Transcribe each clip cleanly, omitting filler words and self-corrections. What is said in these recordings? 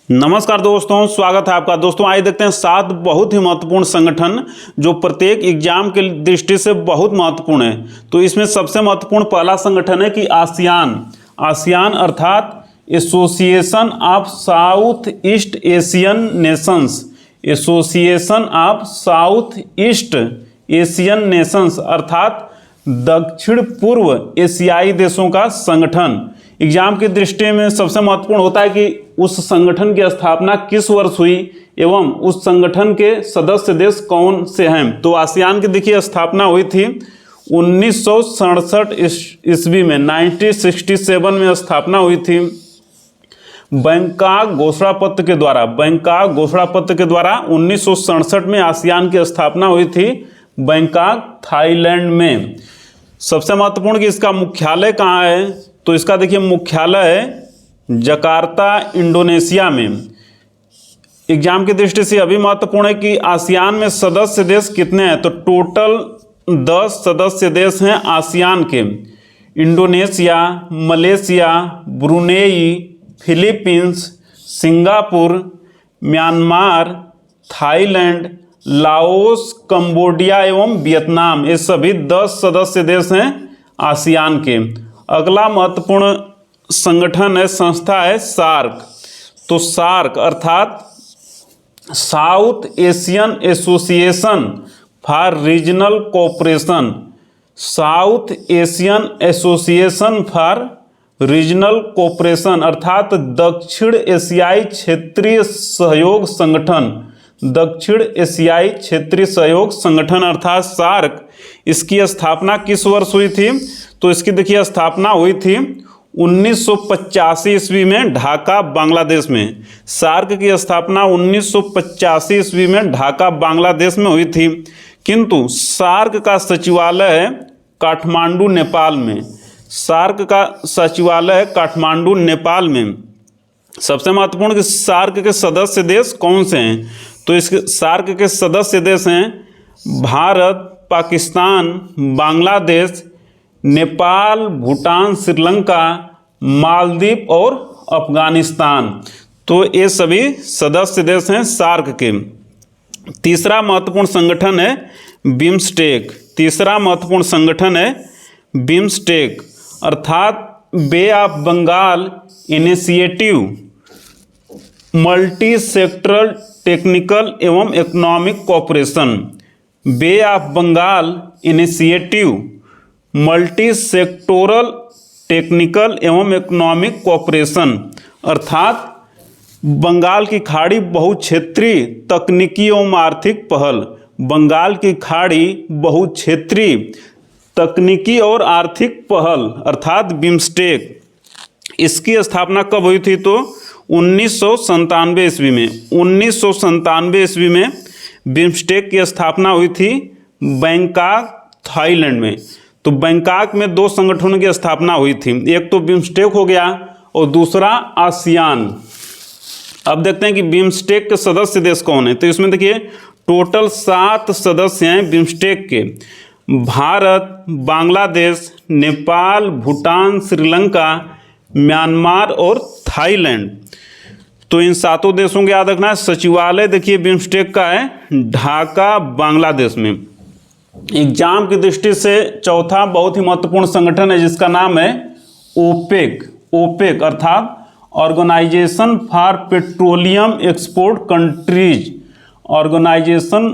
नमस्कार दोस्तों, स्वागत है आपका। दोस्तों आइए देखते हैं 7 बहुत ही महत्वपूर्ण संगठन जो प्रत्येक एग्जाम के दृष्टि से बहुत महत्वपूर्ण है। तो इसमें सबसे महत्वपूर्ण पहला संगठन है कि आसियान। आसियान अर्थात association of south east Asian Nations. Association of south east Asian Nations अर्थात दक्षिण पूर्व एशियाई देशों का संगठन। एग्जाम की दृष्टि में सबसे महत्वपूर्ण होता है कि उस संगठन की स्थापना किस वर्ष हुई एवं उस संगठन के सदस्य देश कौन से हैं। तो आसियान की देखिए स्थापना हुई थी 1967 ईस्वी में, 1967 में स्थापना हुई थी बैंकॉक घोषणा पत्र के द्वारा। बैंकॉक घोषणा पत्र के द्वारा 1967 में आसियान की स्थापना हुई थी बैंकॉक थाईलैंड में। सबसे महत्वपूर्ण कि इसका मुख्यालय कहाँ है, तो इसका देखिए मुख्यालय है जकार्ता इंडोनेशिया में। एग्जाम की दृष्टि से अभी महत्वपूर्ण है कि आसियान में सदस्य देश कितने हैं, तो टोटल 10 सदस्य देश हैं आसियान के। Indonesia, Malaysia, Brunei, Philippines, Singapore, Myanmar, Thailand, Laos, Cambodia एवं वियतनाम, ये सभी 10 सदस्य देश हैं आसियान के। अगला महत्वपूर्ण संगठन है, संस्था है सार्क। तो सार्क अर्थात south Asian association for regional cooperation. South Asian association for regional cooperation अर्थात दक्षिण एशियाई क्षेत्रीय सहयोग संगठन। दक्षिण एशियाई क्षेत्रीय सहयोग संगठन अर्थात सार्क, इसकी स्थापना किस वर्ष हुई थी, तो इसकी देखिए स्थापना हुई थी 1985 ईस्वी में ढाका बांग्लादेश में। सार्क की स्थापना 1985 ईस्वी में ढाका बांग्लादेश में हुई थी, किंतु सार्क का सचिवालय है काठमांडू नेपाल में। सार्क का सचिवालय है काठमांडू नेपाल में। सबसे महत्वपूर्ण कि सार्क के सदस्य देश कौन से हैं, तो इस सार्क के सदस्य देश हैं भारत, पाकिस्तान, बांग्लादेश, नेपाल, भूटान, श्रीलंका, मालदीव और अफगानिस्तान। तो ये सभी सदस्य देश हैं सार्क के। तीसरा महत्वपूर्ण संगठन है बिम्स्टेक। तीसरा महत्वपूर्ण संगठन है बिम्स्टेक अर्थात bay of Bengal initiative multi sectoral technical एवं economic cooperation. Bay of Bengal initiative multi sectoral technical एवं इकोनॉमिक कोऑपरेशन अर्थात बंगाल की खाड़ी बहुक्षेत्रीय तकनीकी एवं आर्थिक पहल। बंगाल की खाड़ी बहुक्षेत्रीय तकनीकी और आर्थिक पहल अर्थात बिम्स्टेक, इसकी स्थापना कब हुई थी, तो 1997 ईस्वी में। 1997 ईस्वी में बिम्स्टेक की स्थापना हुई थी बैंकॉक थाईलैंड में। तो बैंकॉक में 2 संगठनों की स्थापना हुई थी, एक तो बिम्स्टेक हो गया और दूसरा आसियान। अब देखते हैं कि बिम्स्टेक के सदस्य देश कौन है, तो इसमें देखिए टोटल 7 सदस्य हैं बिम्स्टेक के। भारत, बांग्लादेश, नेपाल, भूटान, श्रीलंका, म्यांमार और थाईलैंड। तो इन 7 देशों को याद रखना है। सचिवालय देखिए बिम्स्टेक का है ढाका बांग्लादेश में। एग्जाम की दृष्टि से चौथा बहुत ही महत्वपूर्ण संगठन है जिसका नाम है ओपेक। ओपेक अर्थात organization for petroleum export countries. Organization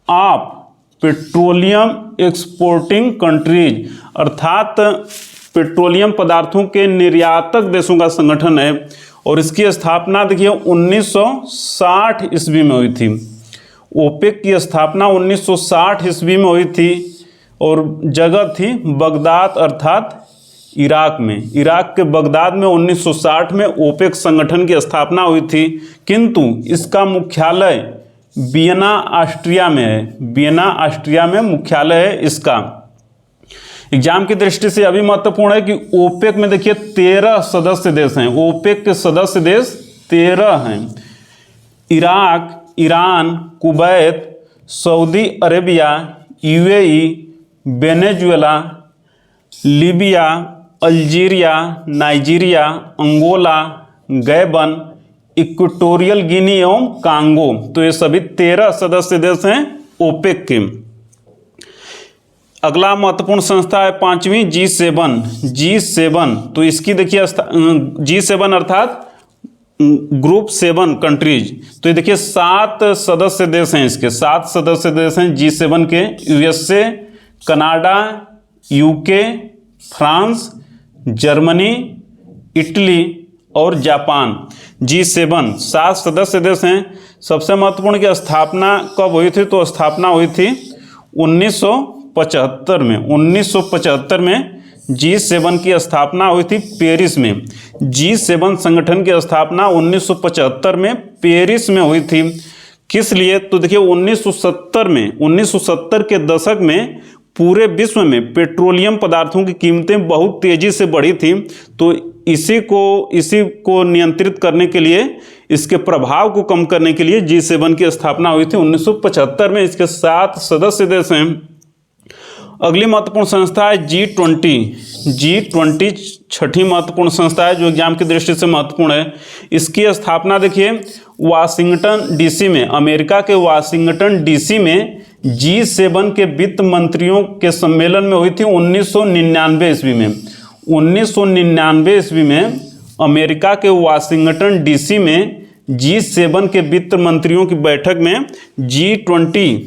of petroleum exporting countries अर्थात पेट्रोलियम पदार्थों के निर्यातक देशों का संगठन है। और इसकी स्थापना देखिए 1960 ईस्वी में हुई थी। ओपेक की स्थापना 1960 ईस्वी में हुई थी और जगह थी बगदाद अर्थात इराक में। इराक के बगदाद में 1960 में ओपेक संगठन की स्थापना हुई थी, किंतु इसका मुख्यालय वियना ऑस्ट्रिया में है। वियना ऑस्ट्रिया में मुख्यालय है इसका। एग्जाम की दृष्टि से अभी महत्वपूर्ण है कि ओपेक में देखिए 13 सदस्य देश हैं। ओपेक के सदस्य देश 13 हैं। Iraq, Iran, Kuwait, Saudi Arabia, UAE, Venezuela, Libya, Algeria, Nigeria, Angola, Gabon, Equatorial Guinea एवं कांगो। तो ये सभी 13 सदस्य देश हैं ओपेक के। अगला महत्वपूर्ण संस्था है 5वीं G7। तो इसकी देखिए G7 अर्थात ग्रुप 7 कंट्रीज। तो ये देखिए 7 सदस्य देश हैं, इसके 7 सदस्य देश हैं G7 के। USA, Canada, UK, France, Germany, Italy और जापान। G7 7 सदस्य देश हैं। सबसे महत्वपूर्ण की स्थापना कब हुई थी? तो स्थापना हुई थी 1975 में। 1975 में G7 की स्थापना हुई थी पेरिस में। G7 संगठन की स्थापना 1975 में पेरिस में हुई थी। किस लिए? तो देखिए 1970 के दशक में पूरे विश्व में पेट्रोलियम पदार्थों की कीमतें बहुत तेजी से बढ़ी थी। तो इसी को नियंत्रित करने के लिए, इसके प्रभाव को कम करने के लिए G7 की स्थापना हुई थी 1975 में। इसके 7 सदस्य देश हैं। अगली महत्वपूर्ण संस्था है G20 छठी महत्वपूर्ण संस्था है जो एग्जाम की दृष्टि से महत्वपूर्ण है। इसकी स्थापना देखिए वाशिंगटन डीसी में, अमेरिका के वाशिंगटन डीसी में G7 के वित्त मंत्रियों के सम्मेलन में हुई थी 1999 ईस्वी में। 1999 ईस्वी में अमेरिका के वाशिंगटन डीसी में G7 के वित्त मंत्रियों की बैठक में G20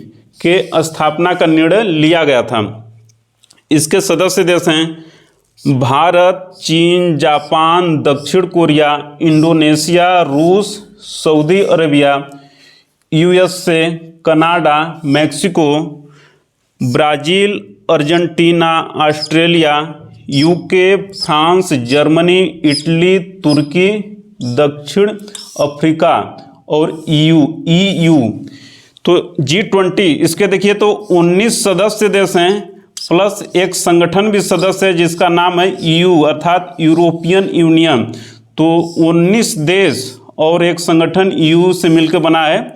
के स्थापना का निर्णय लिया गया था। इसके सदस्य देश हैं भारत, चीन, जापान, दक्षिण कोरिया, इंडोनेशिया, रूस, Saudi Arabia, USA, Canada, Mexico, Brazil, Argentina, Australia, UK, France, Germany, Italy, तुर्की, दक्षिण अफ्रीका और EU। तो G20 इसके देखिए तो 19 सदस्य देश हैं प्लस एक संगठन भी सदस्य है जिसका नाम है EU अर्थात यूरोपियन यूनियन। तो 19 देश और एक संगठन EU से मिलकर बना है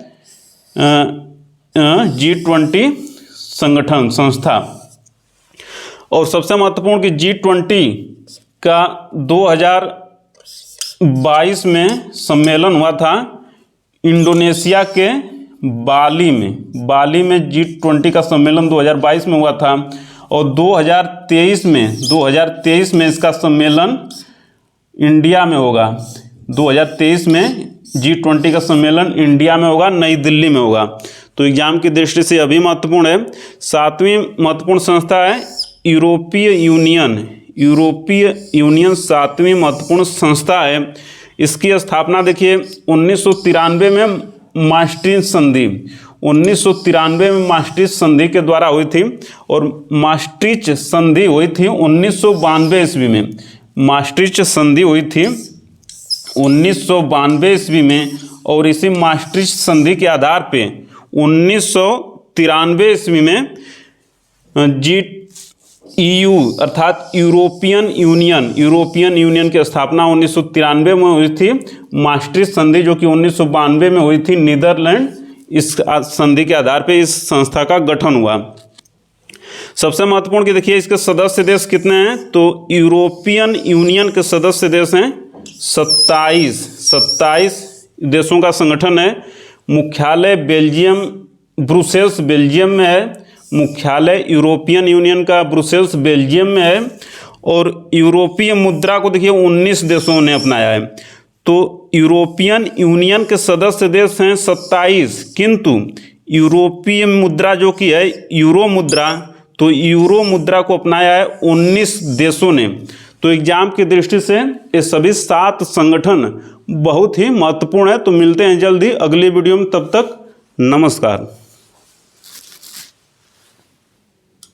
G20 संगठन संस्था। और सबसे महत्वपूर्ण कि G20 का 2022 में सम्मेलन हुआ था इंडोनेशिया के बाली में G20 का सम्मेलन 2022 में हुआ था। और 2023 में इसका सम्मेलन इंडिया में होगा। 2023 में G20 का सम्मेलन इंडिया में होगा, नई दिल्ली में होगा। तो एग्जाम की दृष्टि से अभी महत्वपूर्ण है। 7वीं महत्वपूर्ण संस्था है यूरोपीय यूनियन 7वीं महत्वपूर्ण संस्था है। इसकी स्थापना देखिए 1993 में maastricht संधि 1993 में maastricht संधि के द्वारा हुई थी। और maastricht संधि हुई थी 1992 ईस्वी में। maastricht संधि हुई थी 1992 ईस्वी में। और इसी maastricht संधि के आधार पे 1993 ईस्वी में EU अर्थात यूरोपियन यूनियन की स्थापना 1993 में हुई थी। maastricht संधि जो कि 1992 में हुई थी नीदरलैंड, इस संधि के आधार पे इस संस्था का गठन हुआ। सबसे महत्वपूर्ण कि देखिए इसके सदस्य देश कितने हैं? तो यूरोपियन यूनियन के सदस्य देश हैं 27 देशों का संगठन है। मुख्यालय ब्रुसेल्स बेल्जियम में है। मुख्यालय यूरोपियन यूनियन का ब्रुसेल्स बेल्जियम में है। और यूरोपीय मुद्रा को देखिए 19 देशों ने अपनाया है। तो यूरोपियन यूनियन के सदस्य देश हैं 27, किंतु यूरोपीय मुद्रा जो कि है यूरो मुद्रा, तो यूरो मुद्रा को अपनाया है 19 देशों ने। तो एग्जाम की दृष्टि से ये सभी 7 संगठन बहुत ही महत्वपूर्ण है। तो मिलते हैं जल्दी अगली वीडियो में, तब तक नमस्कार।